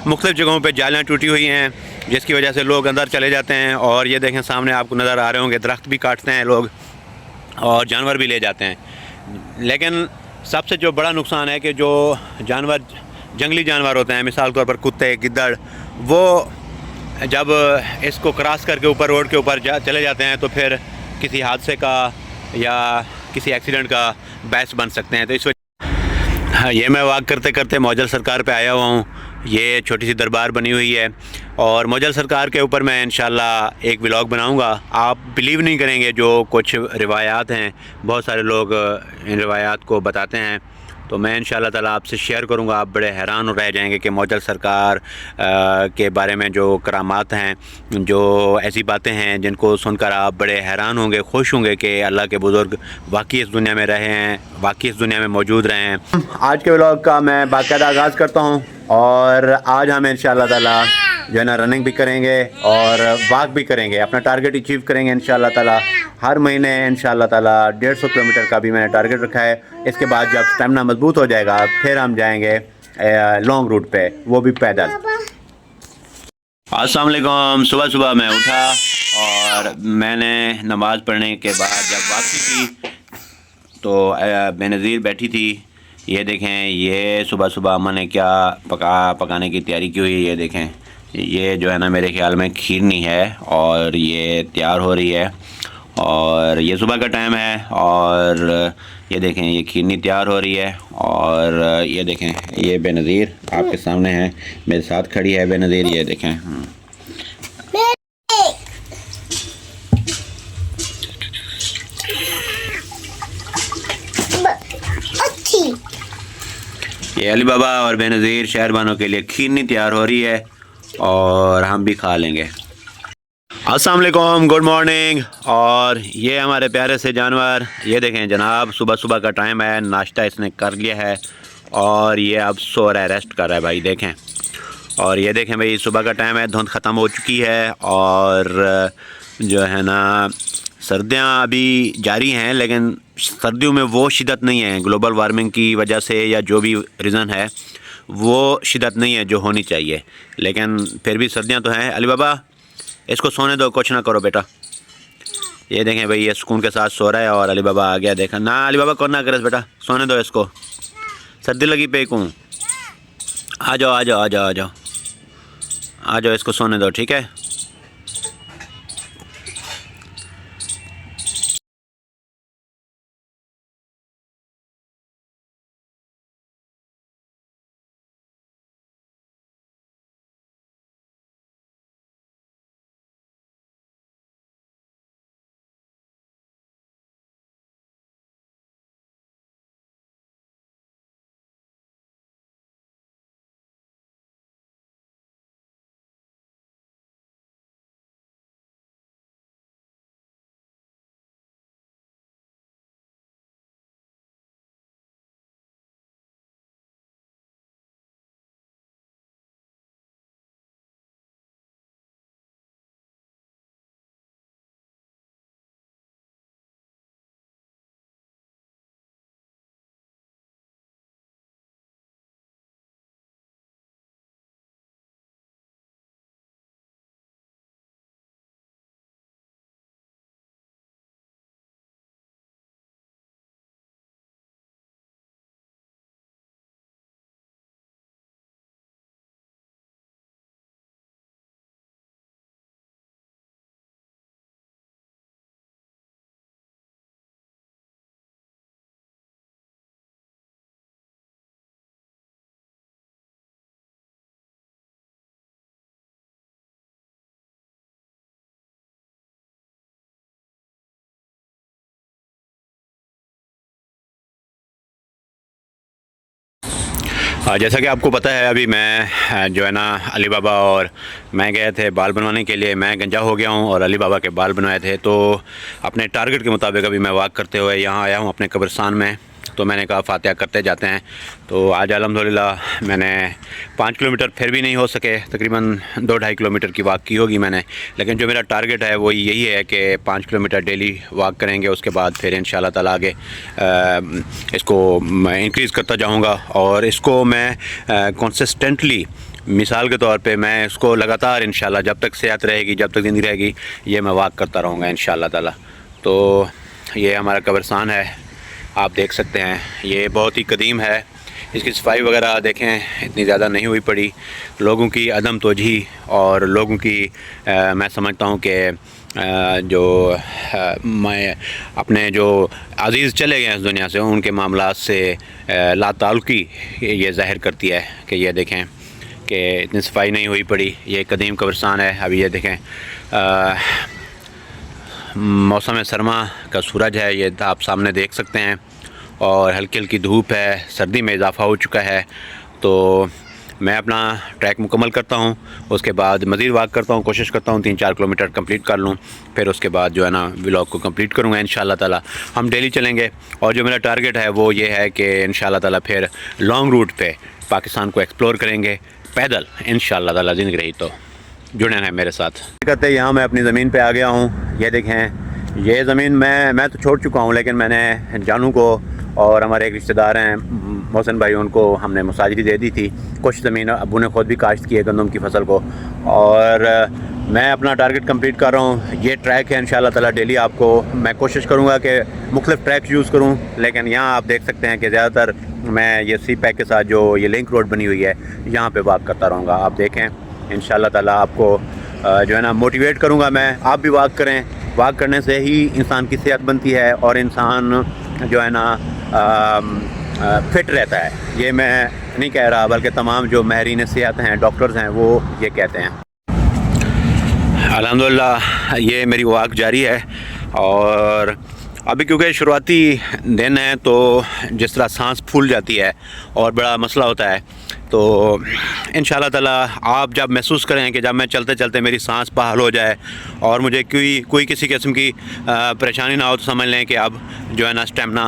मुख्तलिफ़ जगहों पे जालियाँ टूटी हुई हैं, जिसकी वजह से लोग अंदर चले जाते हैं। और ये देखें सामने आपको नज़र आ रहे होंगे, दरख्त भी काटते हैं लोग और जानवर भी ले जाते हैं। लेकिन सबसे जो बड़ा नुकसान है कि जो जानवर जंगली जानवर होते हैं, मिसाल के तौर पर कुत्ते, गिद्दड़, वो जब इसको क्रॉस करके ऊपर रोड के ऊपर चले जाते हैं तो फिर किसी हादसे का या किसी एक्सीडेंट का बायस बन सकते हैं। तो इस हाँ, ये मैं वॉक करते करते मौजल सरकार पे आया हुआ हूँ। ये छोटी सी दरबार बनी हुई है और मौजल सरकार के ऊपर मैं इंशाल्लाह एक व्लॉग बनाऊँगा। आप बिलीव नहीं करेंगे जो कुछ रिवायात हैं, बहुत सारे लोग इन रिवायात को बताते हैं, तो मैं इंशाल्लाह ताला आपसे शेयर करूँगा। आप बड़े हैरान हो रह जाएंगे कि मौजल सरकार के बारे में जो करामात हैं, जो ऐसी बातें हैं जिनको सुनकर आप बड़े हैरान होंगे, खुश होंगे कि अल्लाह के बुज़ुर्ग वाकई इस दुनिया में रहे हैं, वाकई इस दुनिया में मौजूद रहे हैं। आज के व्लॉग का मैं बाकायदा आगाज़ करता हूँ और आज हम इंशाल्लाह ताला जो है ना रनिंग भी करेंगे और वॉक भी करेंगे, अपना टारगेट अचीव करेंगे इंशाल्लाह ताला। हर महीने इंशाल्लाह ताला 150 किलोमीटर का भी मैंने टारगेट रखा है। इसके बाद जब स्टेमिना मजबूत हो जाएगा फिर हम जाएंगे लॉन्ग रूट पे, वो भी पैदल। अस्सलाम वालेकुम। सुबह सुबह मैं उठा और मैंने नमाज़ पढ़ने के बाद जब वापसी की तो बेनज़ीर बैठी थी। ये देखें, ये सुबह सुबह अम्मा ने क्या पकाने की तैयारी की हुई है। ये देखें, ये जो है ना मेरे ख्याल में खीरनी है और ये तैयार हो रही है और ये सुबह का टाइम है। और ये देखें, ये खीरनी तैयार हो रही है और ये देखें, ये बेनज़ीर आपके सामने है, मेरे साथ खड़ी है बेनज़ीर। ये देखें, ये अली बाबा और बेनज़ीर शहरबानों के लिए खीरनी तैयार हो रही है और हम भी खा लेंगे। अस्सलाम वालेकुम, गुड मॉर्निंग। और ये हमारे प्यारे से जानवर, ये देखें जनाब, सुबह सुबह का टाइम है, नाश्ता इसने कर लिया है और ये अब सो रहा है, रेस्ट कर रहा है भाई। देखें, और ये देखें भाई, सुबह का टाइम है, धुंध ख़त्म हो चुकी है और जो है ना सर्दियाँ अभी जारी हैं, लेकिन सर्दियों में वो शिद्दत नहीं है, ग्लोबल वार्मिंग की वजह से या जो भी रीज़न है वो शिद्दत नहीं है जो होनी चाहिए, लेकिन फिर भी सर्दियाँ तो हैं। अली बाबा इसको सोने दो, कुछ ना करो बेटा। ये देखें भाई, ये सुकून के साथ सो रहा है और अली बाबा आ गया। देखा ना, अली बाबा कौन ना करे बेटा, सोने दो इसको, सर्दी लगी पे को। आ जाओ आ जाओ आ जाओ आ जाओ आ जाओ, इसको सोने दो, ठीक है। जैसा कि आपको पता है, अभी मैं जो है ना अली बाबा और मैं गए थे बाल बनवाने के लिए। मैं गंजा हो गया हूँ और अली बाबा के बाल बनवाए थे, तो अपने टारगेट के मुताबिक अभी मैं वॉक करते हुए यहाँ आया हूँ अपने कब्रिस्तान में। तो मैंने कहा फातिहा करते जाते हैं। तो आज अल्हम्दुलिल्लाह मैंने 5 किलोमीटर फिर भी नहीं हो सके, तकरीबन 2-2.5 किलोमीटर की वॉक की होगी मैंने, लेकिन जो मेरा टारगेट है वो यही है कि 5 किलोमीटर डेली वॉक करेंगे। उसके बाद फिर इंशाल्लाह ताला आगे इसको इंक्रीज़ करता जाऊँगा और इसको मैं कंसिस्टेंटली मिसाल के तौर पे मैं इसको लगातार इंशाल्लाह जब तक सेहत रहेगी, जब तक ज़िंदगी रहेगी, ये मैं वॉक करता रहूँगा इंशाल्लाह ताला। तो ये हमारा कब्रिस्तान है, आप देख सकते हैं, ये बहुत ही कदीम है। इसकी सफाई वगैरह देखें इतनी ज़्यादा नहीं हुई पड़ी, लोगों की अदम तोजही और लोगों की मैं समझता हूँ कि मैं अपने जो अज़ीज़ चले गए इस दुनिया से, उनके मामलात से लाताल्लुकी ये ज़ाहिर करती है कि ये देखें कि इतनी सफाई नहीं हुई पड़ी। ये कदीम कब्रिस्तान है। अभी ये देखें मौसम सरमा का सूरज है, ये आप सामने देख सकते हैं, और हल्की हल्की धूप है, सर्दी में इजाफ़ा हो चुका है। तो मैं अपना ट्रैक मुकम्मल करता हूँ, उसके बाद मज़ीद वॉक करता हूँ, कोशिश करता हूँ 3-4 किलोमीटर कंप्लीट कर लूँ, फिर उसके बाद जो है ना व्लॉग को कंप्लीट करूँगा इंशाल्लाह ताला। हम डेली चलेंगे और जो मेरा टारगेट है वो ये है कि इंशाल्लाह ताला फिर लॉन्ग रूट पे पाकिस्तान को एक्सप्लोर करेंगे पैदल इंशाल्लाह ताला, ज़िंदगी रही तो। जुड़े हैं मेरे साथ। कहते यहाँ मैं अपनी ज़मीन पे आ गया हूँ। ये देखें, ये ज़मीन मैं तो छोड़ चुका हूँ, लेकिन मैंने जानू को और हमारे एक रिश्तेदार हैं मोहसिन भाई, उनको हमने मुसाजरी दे दी थी। कुछ ज़मीन अबू ने ख़ुद भी काश्त की है गंदम की फसल को, और मैं अपना टारगेट कंप्लीट कर रहा हूँ। ये ट्रैक है इंशाल्लाह ताला, डेली आपको मैं कोशिश करूँगा कि मुख्तलिफ़ ट्रैक यूज़ करूँ, लेकिन यहाँ आप देख सकते हैं कि ज़्यादातर मैं ये सी पैक के साथ जो ये लिंक रोड बनी हुई है यहाँ पे वॉक करता रहूँगा। आप देखें इंशाल्लाह ताला आपको जो है ना मोटिवेट करूँगा मैं, आप भी वॉक करें। वॉक करने से ही इंसान की सेहत बनती है और इंसान जो है ना फिट रहता है। ये मैं नहीं कह रहा, बल्कि तमाम जो माहिरीन सेहत हैं, डॉक्टर्स हैं, वो ये कहते हैं। अल्हम्दुलिल्लाह ये मेरी वॉक जारी है, और अभी क्योंकि शुरुआती दिन है तो जिस तरह सांस फूल जाती है और बड़ा मसला होता है, तो इंशाल्लाह ताला आप जब महसूस करें कि जब मैं चलते चलते मेरी सांस बहाल हो जाए और मुझे कोई किसी किस्म की परेशानी ना हो, तो समझ लें कि अब जो है ना स्टेमिना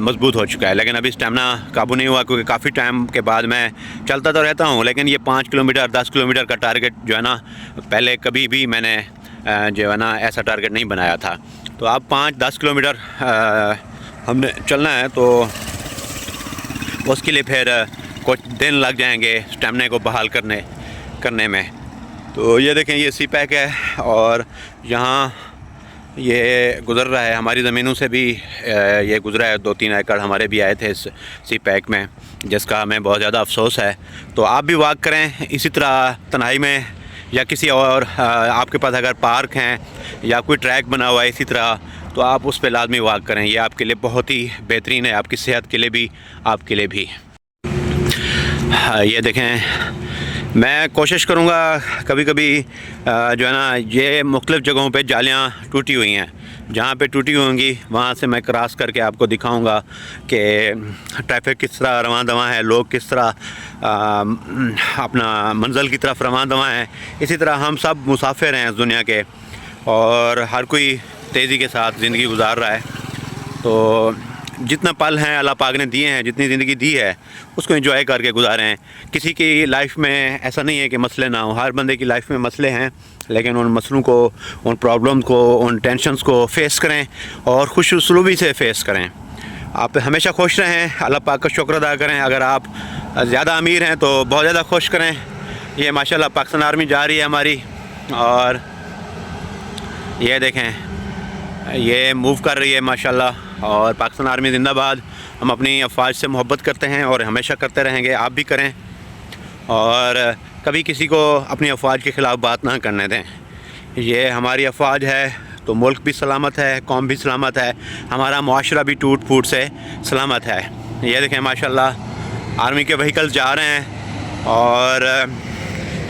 मजबूत हो चुका है। लेकिन अभी स्टेमिना काबू नहीं हुआ, क्योंकि काफ़ी टाइम के बाद मैं चलता तो रहता हूँ, लेकिन ये 5 किलोमीटर 10 किलोमीटर का टारगेट जो है ना, पहले कभी भी मैंने जो है ना ऐसा टारगेट नहीं बनाया था। तो अब 5-10 किलोमीटर हमने चलना है, तो उसके लिए फिर कुछ दिन लग जाएंगे स्टेमिना को बहाल करने में। तो ये देखें, ये सी पैक है और यहाँ ये गुज़र रहा है, हमारी ज़मीनों से भी ये गुज़रा है। 2-3 एकड़ हमारे भी आए थे इस सी पैक में, जिसका हमें बहुत ज़्यादा अफसोस है। तो आप भी वॉक करें इसी तरह तन्हाई में, या किसी और आपके पास अगर पार्क हैं या कोई ट्रैक बना हुआ है इसी तरह, तो आप उस पर लाजमी वॉक करें। ये आपके लिए बहुत ही बेहतरीन है, आपकी सेहत के लिए भी, आपके लिए भी। ये देखें, मैं कोशिश करूँगा कभी कभी जो है ना, ये मुख्तलिफ़ जगहों पे जालियाँ टूटी हुई हैं, जहाँ पे टूटी होंगी वहाँ से मैं क्रॉस करके आपको दिखाऊंगा कि ट्रैफिक किस तरह रवां दवां है, लोग किस तरह अपना मंजिल की तरफ रवां दवां हैं। इसी तरह हम सब मुसाफिर हैं इस दुनिया के, और हर कोई तेज़ी के साथ ज़िंदगी गुजार रहा है। तो जितना पल हैं अल्लाह पाक ने दिए हैं, जितनी ज़िंदगी दी है उसको एंजॉय करके गुजारें। किसी की लाइफ में ऐसा नहीं है कि मसले ना हो, हर बंदे की लाइफ में मसले हैं, लेकिन उन मसलों को, उन प्रॉब्लम को, उन टेंशन्स को फ़ेस करें और खुश उसलूबी से फ़ेस करें। आप हमेशा खुश रहें, अल्लाह पाक का शुक्र अदा करें। अगर आप ज़्यादा अमीर हैं तो बहुत ज़्यादा खुश करें। ये माशाल्लाह पाकिस्तान आर्मी जा रही है हमारी, और ये देखें ये मूव कर रही है माशाल्लाह। और पाकिस्तान आर्मी ज़िंदाबाद। हम अपनी अफवाज से मोहब्बत करते हैं और हमेशा करते रहेंगे, आप भी करें, और कभी किसी को अपनी अफवाज के ख़िलाफ़ बात ना करने दें। ये हमारी अफवाज है तो मुल्क भी सलामत है, कौम भी सलामत है, हमारा मुआशरा भी टूट फूट से सलामत है। ये देखें माशाल्लाह आर्मी के व्हीकल्स जा रहे हैं, और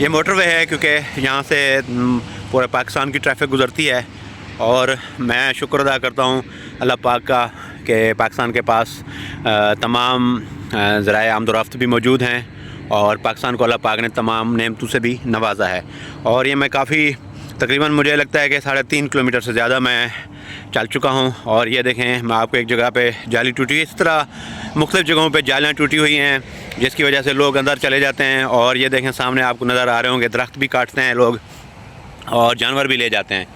ये मोटरवे है क्योंकि यहाँ से पूरे पाकिस्तान की ट्रैफिक गुज़रती है। और मैं शुक्र अदा करता हूँ अल्लाह पाक का कि पाकिस्तान के पास तमाम ज़राए आमदोरफ़्त भी मौजूद हैं, और पाकिस्तान को अल्लाह पाक ने तमाम नेमतों से भी नवाजा है। और ये मैं काफ़ी तकरीबन मुझे लगता है कि 3.5 किलोमीटर से ज़्यादा मैं चल चुका हूँ। और ये देखें, मैं आपको एक जगह पे जाली टूटी हुई, इस तरह मुख्तलिफ़ जगहों पे जालियाँ टूटी हुई हैं, जिसकी वजह से लोग अंदर चले जाते हैं। और ये देखें सामने आपको नज़र आ रहे होंगे, दरख्त भी काटते हैं लोग और जानवर भी ले जाते हैं।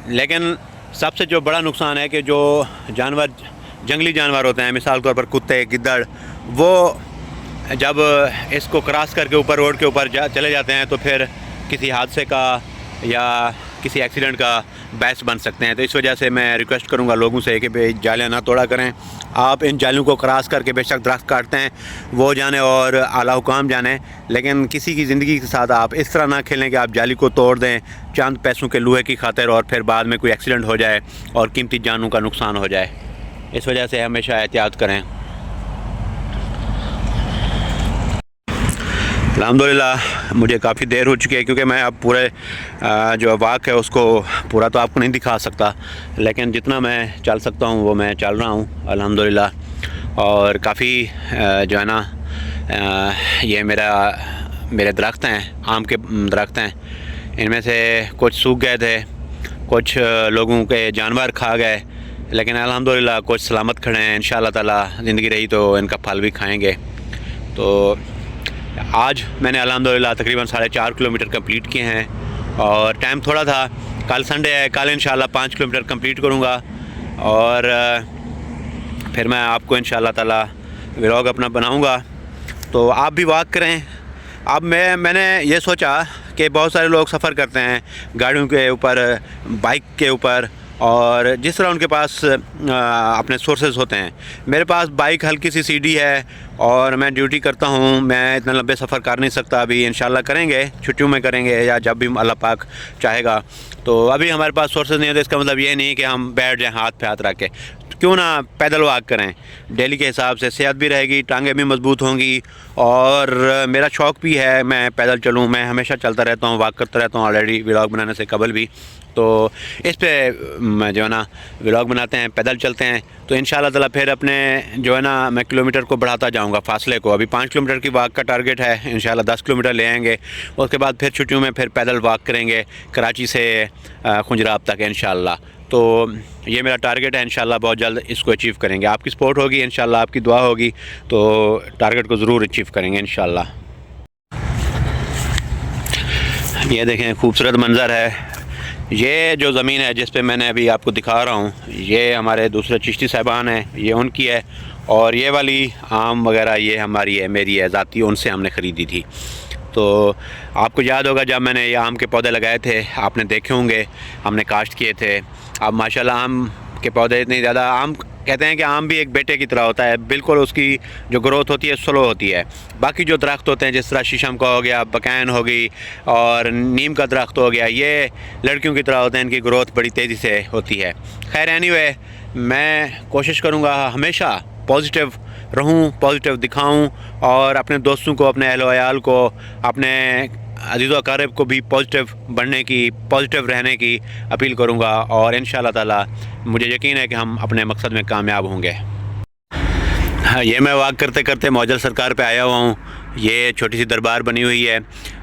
लेकिन सबसे जो बड़ा नुकसान है कि जो जानवर, जंगली जानवर होते हैं, मिसाल के तौर पर कुत्ते, गिद्दड़, वो जब इसको क्रॉस करके ऊपर रोड के ऊपर चले जाते हैं तो फिर किसी हादसे का या किसी एक्सीडेंट का बायस बन सकते हैं। तो इस वजह से मैं रिक्वेस्ट करूंगा लोगों से कि भाई जालियाँ ना तोड़ा करें। आप इन जालियों को क्रॉस करके बेशक दरख्त काटते हैं वो जाने और आला हुकाम जाने, लेकिन किसी की ज़िंदगी के साथ आप इस तरह ना खेलें कि आप जाली को तोड़ दें चंद पैसों के लोहे की खातिर और फिर बाद में कोई एक्सीडेंट हो जाए और कीमती जानों का नुकसान हो जाए। इस वजह से हमेशा एहतियात करें। अल्हम्दुलिल्लाह मुझे काफ़ी देर हो चुकी है, क्योंकि मैं अब पूरे जो वाक़ है उसको पूरा तो आपको नहीं दिखा सकता, लेकिन जितना मैं चल सकता हूँ वो मैं चल रहा हूँ अल्हम्दुलिल्लाह। और काफ़ी जो है ना ये मेरे दरख्त हैं, आम के दरख्त हैं, इनमें से कुछ सूख गए थे, कुछ लोगों के जानवर खा गए, लेकिन अल्हम्दुलिल्लाह कुछ सलामत खड़े हैं। इंशाअल्लाह ताला ज़िंदगी रही तो इनका फल भी खाएँगे। तो आज मैंने अल्हम्दुलिल्लाह तकरीबन 4.5 किलोमीटर कंप्लीट किए हैं और टाइम थोड़ा था, कल संडे है, कल इंशाल्लाह 5 किलोमीटर कंप्लीट करूँगा और फिर मैं आपको इंशाल्लाह ताला व्लॉग अपना बनाऊँगा। तो आप भी वॉक करें। अब मैंने ये सोचा कि बहुत सारे लोग सफ़र करते हैं गाड़ियों के ऊपर, बाइक के ऊपर, और जिस तरह उनके पास अपने सोर्सेज होते हैं। मेरे पास बाइक हल्की सी सीडी है और मैं ड्यूटी करता हूँ, मैं इतना लंबे सफ़र कर नहीं सकता। अभी इंशाल्लाह करेंगे, छुट्टियों में करेंगे या जब भी अल्लाह पाक चाहेगा। तो अभी हमारे पास सोर्सेज नहीं है, तो इसका मतलब ये नहीं कि हम बैठ जाएँ हाथ पे हाथ रख के। क्यों ना पैदल वॉक करें, डेली के हिसाब से सेहत भी रहेगी, टांगें भी मजबूत होंगी। और मेरा शौक़ भी है मैं पैदल चलूँ, मैं हमेशा चलता रहता हूँ, वॉक करता रहता हूँ ऑलरेडी व्लॉग बनाने से कबल भी। तो इस पे जो है ना व्लॉग बनाते हैं, पैदल चलते हैं। तो इंशाल्लाह ताला फिर अपने जो है ना मैं किलोमीटर को बढ़ाता जाऊंगा, फासले को। अभी 5 किलोमीटर की वॉक का टारगेट है, इंशाल्लाह 10 किलोमीटर ले आएंगे। उसके बाद फिर छुट्टियों में फिर पैदल वॉक करेंगे कराची से खुंजराब तक इंशाल्लाह। तो ये मेरा टारगेट है, इंशाल्लाह बहुत जल्द इसको अचीव करेंगे। आपकी सपोर्ट होगी इंशाल्लाह, आपकी दुआ होगी तो टारगेट को ज़रूर अचीव करेंगे इंशाल्लाह। ये देखें खूबसूरत मंज़र है। ये जो ज़मीन है जिस पे मैंने अभी आपको दिखा रहा हूँ, ये हमारे दूसरे चिश्ती साहबान हैं, ये उनकी है। और ये वाली आम वगैरह ये हमारी है, मेरी है ज़ाती, उनसे हमने ख़रीदी थी। तो आपको याद होगा जब मैंने ये आम के पौधे लगाए थे, आपने देखे होंगे, हमने काश्त किए थे। अब माशाल्लाह आम के पौधे इतनी ज़्यादा, आम कहते हैं कि आम भी एक बेटे की तरह होता है, बिल्कुल उसकी जो ग्रोथ होती है स्लो होती है। बाकी जो दरख्त होते हैं जिस तरह शीशम का हो गया, बकैन हो गई और नीम का दरख्त हो गया, ये लड़कियों की तरह होते हैं, इनकी ग्रोथ बड़ी तेज़ी से होती है। खैर एनीवे, मैं कोशिश करूँगा हमेशा पॉजिटिव रहूँ, पॉजिटिव दिखाऊँ और अपने दोस्तों को, अपने अहलो अयाल को, अपने अज़ीज़ व अक़ारिब को भी पॉजिटिव बनने की, पॉजिटिव रहने की अपील करूँगा। और इंशाअल्लाह ताला मुझे यकीन है कि हम अपने मकसद में कामयाब होंगे। हाँ, ये मैं वॉक करते करते मौजल सरकार पे आया हुआ हूँ। ये छोटी सी दरबार बनी हुई है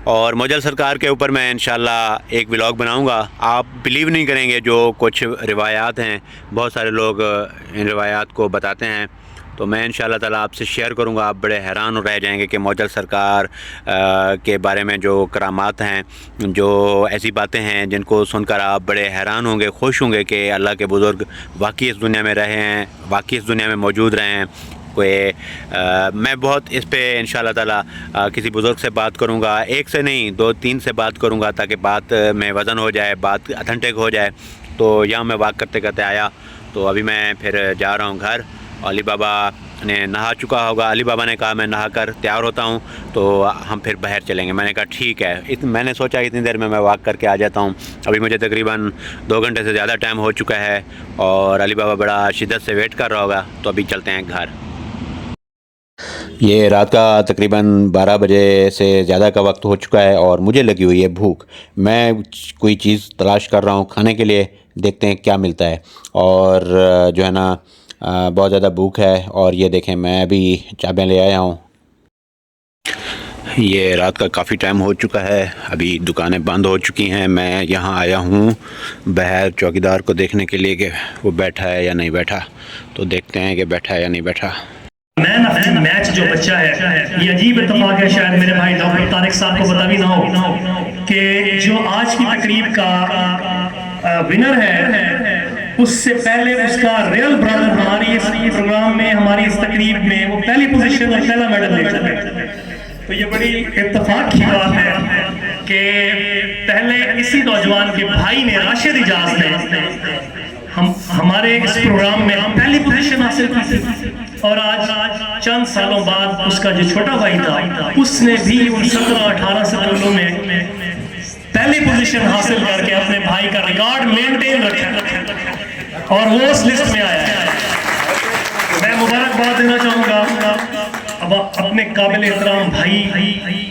और मौजल सरकार के ऊपर मैं इंशाल्लाह एक व्लॉग बनाऊँगा। आप बिलीव नहीं करेंगे जो कुछ रिवायात हैं, बहुत सारे लोग इन रिवायात को बताते हैं, तो मैं इंशाअल्लाह ताला आपसे शेयर करूंगा। आप बड़े हैरान रह जाएंगे कि मौजल सरकार के बारे में जो करामात हैं, जो ऐसी बातें हैं जिनको सुनकर आप बड़े हैरान होंगे, खुश होंगे कि अल्लाह के बुज़ुर्ग वाकई इस दुनिया में रहे हैं, वाकई इस दुनिया में मौजूद रहे हैं। मैं बहुत इस पे इंशाअल्लाह ताला किसी बुज़ुर्ग से बात करूंगा, एक से नहीं 2-3 से बात करूंगा, ताकि बात में वज़न हो जाए, बात अथेंटिक हो जाए। तो यहाँ मैं वॉक करते करते आया, तो अभी मैं फिर जा रहा हूँ घर। अली बाबा ने नहा चुका होगा, अली बाबा ने कहा मैं नहा कर तैयार होता हूँ तो हम फिर बाहर चलेंगे। मैंने कहा ठीक है। मैंने सोचा इतनी देर में मैं वॉक करके आ जाता हूँ। अभी मुझे तकरीबन 2 घंटे से ज़्यादा टाइम हो चुका है और अली बाबा बड़ा शिद्दत से वेट कर रहा होगा, तो अभी चलते हैं घर। ये रात का तकरीबन 12 बजे से ज़्यादा का वक्त हो चुका है और मुझे लगी हुई है भूख। मैं कोई चीज़ तलाश कर रहा हूँ खाने के लिए, देखते हैं क्या मिलता है। और जो है ना बहुत ज़्यादा भूख है। और ये देखें मैं अभी चाबियाँ ले आया हूँ। ये रात का काफ़ी टाइम हो चुका है, अभी दुकानें बंद हो चुकी हैं। मैं यहाँ आया हूँ बाहर चौकीदार को देखने के लिए कि वो बैठा है या नहीं बैठा, तो देखते हैं कि बैठा है या नहीं बैठा। मैन ऑफ द मैच जो बच्चा है, ये अजीब इत्तेफाक है, शायद मेरे भाई डॉक्टर तारिक साहब को पता भी ना हो कि जो आज की तकरीब का विनर है उससे पहले उसका रियल ब्रदर हमारी इस प्रोग्राम में, हमारी इस तकरीब में वो पहली पोजीशन और पहला मेडल ले चुके हैं। तो ये बड़ी इत्तेफाक की बात है कि पहले इसी नौजवान के भाई ने, राशिद इजाज ने, हमारे इस प्रोग्राम में पहली पोजीशन हासिल की थी। और आज चंद सालों बाद उसका जो छोटा भाई था उसने भी उन 17-18 सालों में पहली पोजीशन हासिल करके अपने भाई का रिकॉर्ड मेंटेन रखा और वो उस लिस्ट में आया है। मैं मुबारकबाद देना चाहूँगा अब अपने काबिल एहतराम भाई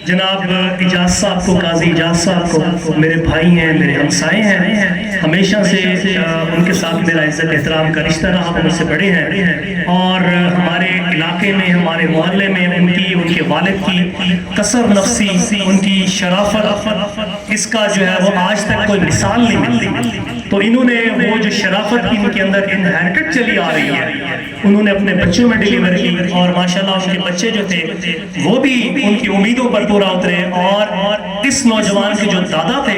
जनाब इजाज साहब को, काजी इजाज साहब को। मेरे भाई हैं, मेरे हमसाए हैं, हमेशा से उनके साथ मेरा इज्जत एहतराम का रिश्ता रहा, वो मुझसे बड़े हैं। और हमारे इलाके में, हमारे मोहल्ले में उनके वालिद की कसर नफसी, उनकी शराफत, इसका जो है वो आज तक कोई मिसाल नहीं मिलती। तो इन्होंने वो जो शराफत की इनके अंदर इनहेरिटेड चली आ रही है, उन्होंने अपने बच्चों में डिलीवर की और माशाल्लाह उनके बच्चे जो थे वो भी उनकी उम्मीदों पर पूरा उतरे। और इस नौजवान के जो दादा थे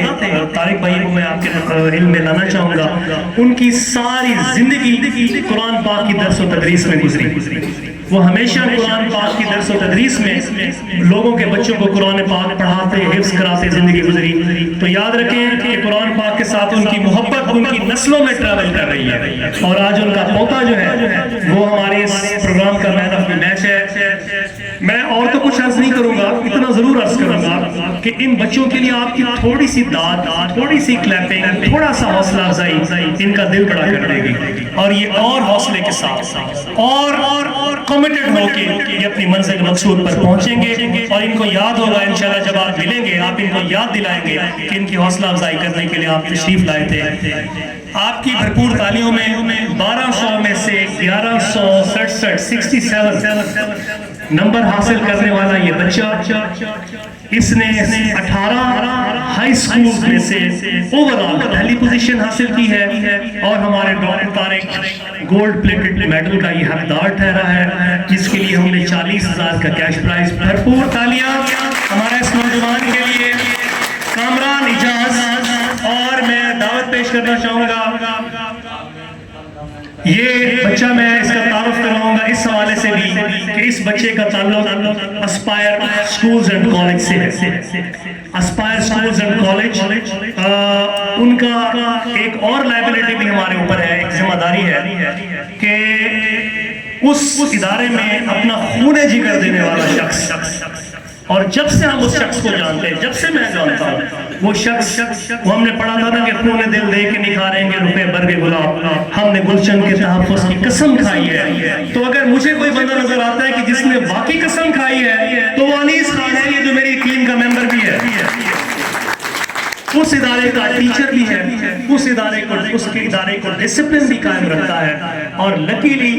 तारिक भाई को मैं आपके इल्म में लाना चाहूँगा, उनकी सारी जिंदगी कुरान पाक की दर्स व तदरीस में गुजरी। वो हमेशा कुरान पाक की दर्स व तदरीस में लोगों के बच्चों को कुरान पाक पढ़ाते, हिफ्ज कराते जिंदगी गुजरी। तो याद रखें कि कुरान पाक के साथ उनकी मोहब्बत उनकी नस्लों में ट्रैवल कर रही है। और आज उनका पोता जो है वो हमारे इस प्रोग्राम का मैन ऑफ द मैच है। मैं और तो कुछ अर्ज नहीं करूंगा, इतना जरूर अर्ज करूंगा कि इन बच्चों के लिए आपकी थोड़ी सी दाद, थोड़ी सी क्लैपिंग, थोड़ा सा हौसला अफजाई इनका दिल बड़ा कर देगी। और ये और हौसले के साथ और कमिटेड होके ये अपनी मंजिल मकसूद पर पहुंचेंगे। और इनको याद होगा इंशाल्लाह, जब आप मिलेंगे आप इनको याद दिलाएंगे कि इनकी हौसला अफजाई करने के लिए आप तशरीफ लाए थे। आपकी भरपूर तालियों में 1200 में से 1167 67 नंबर हासिल करने वाला ये बच्चा, इसने 18 हाई स्कूल में से ओवरऑल पहली पोजीशन हासिल की है। और हमारे doctor Tariq gold plated medal का ये हकदार ठहरा है, जिसके लिए हमने 40,000 का कैश प्राइज। भरपूर तालियां हमारे इस नौजवान के लिए, कामरान इजाज। और मैं दावत पेश करना चाहूंगा, ये बच्चा, मैं इसका तारुफ करवाऊंगा इस हवाले से भी कि इस बच्चे का ताल्लुक अस्पायर स्कूल्स एंड कॉलेज से है। अस्पायर स्कूल्स एंड कॉलेज उनका एक और लायबिलिटी भी हमारे ऊपर है, एक जिम्मेदारी है कि उस इदारे में अपना खून जिगर देने वाला शख्स, और जब से हम उस शख्स को जानते हैं, जब से मैं जानता हूँ वो शख्स, वो हमने पढ़ा था ना कि खून दिल दे के निखारेंगे रुपए बरगे गुलाब, हमने गुलशन के तहफ़्फ़ुज़ की कसम खाई है। तो अगर मुझे कोई बंदा नजर आता है कि जिसने वाकई कसम खाई है, तो वो अनीस खान है, ये जो मेरी टीम का मेंबर भी है, उस इदारे का टीचर भी है, उसके इदारे को डिसिप्लिन भी कायम रखता है। और लकीली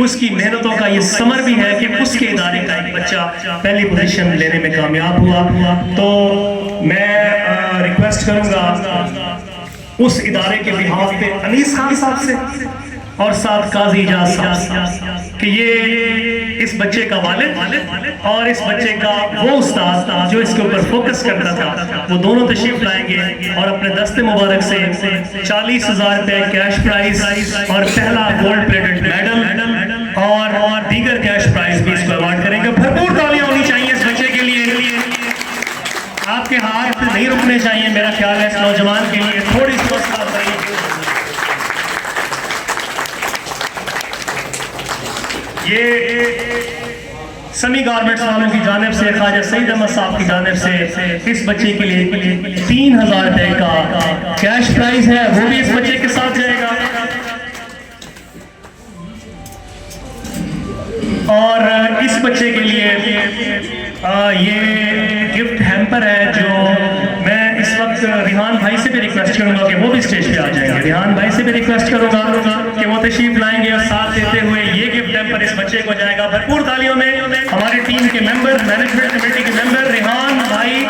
उसकी मेहनतों का ये समर भी है कि उसके इदारे का एक बच्चा पहली पोजीशन लेने में कामयाब हुआ। तो मैं रिक्वेस्ट करूंगा उस इदारे के बिहाफ पे अनीस खान साहब से और साथ काजी इजाज साहब कि ये इस बच्चे का वालिद और इस बच्चे का वो उस्ताद जो इसके ऊपर फोकस करता था, वो दोनों तशरीफ लाएंगे और अपने दस्ते मुबारक से 40,000 रुपए कैश प्राइज और पहला गोल्ड प्लेटेड मेडल और दीगर कैश प्राइज भी इसको अवार्ड करेंगे। भरपूर तालियां होनी चाहिए इस बच्चे के लिए, आपके हाथ नहीं रुकने चाहिए। मेरा ख्याल है इस नौजवान के लिए थोड़ी सी हौसला अफजाई। ये समी गारमेंट्स वालों की जानिब से, ख्वाजा सईद अहमद साहब की जानिब से इस बच्चे के लिए 3,000 रुपए का कैश प्राइज है, वो भी इस बच्चे के साथ जाएगा। और इस बच्चे के लिए ये गिफ्ट हैम्पर है, जो मैं इस वक्त रिहान भाई से भी रिक्वेस्ट करूंगा कि वो भी स्टेज पे आ जाएंगे। रिहान भाई से भी रिक्वेस्ट करूंगा कि वो तशरीफ लाएंगे और साथ देते हुए ये गिफ्ट हैम्पर इस बच्चे को जाएगा। भरपूर तालियों में हमारी टीम के मेंबर, मैनेजमेंट कमेटी के मेंबर रिहान भाई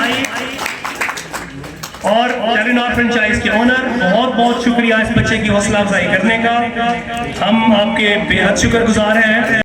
और टेलीनॉर फ्रेंचाइज के ओनर, बहुत बहुत शुक्रिया इस बच्चे की हौसला अफजाई करने का। हम आपके बेहद शुक्रगुजार हैं।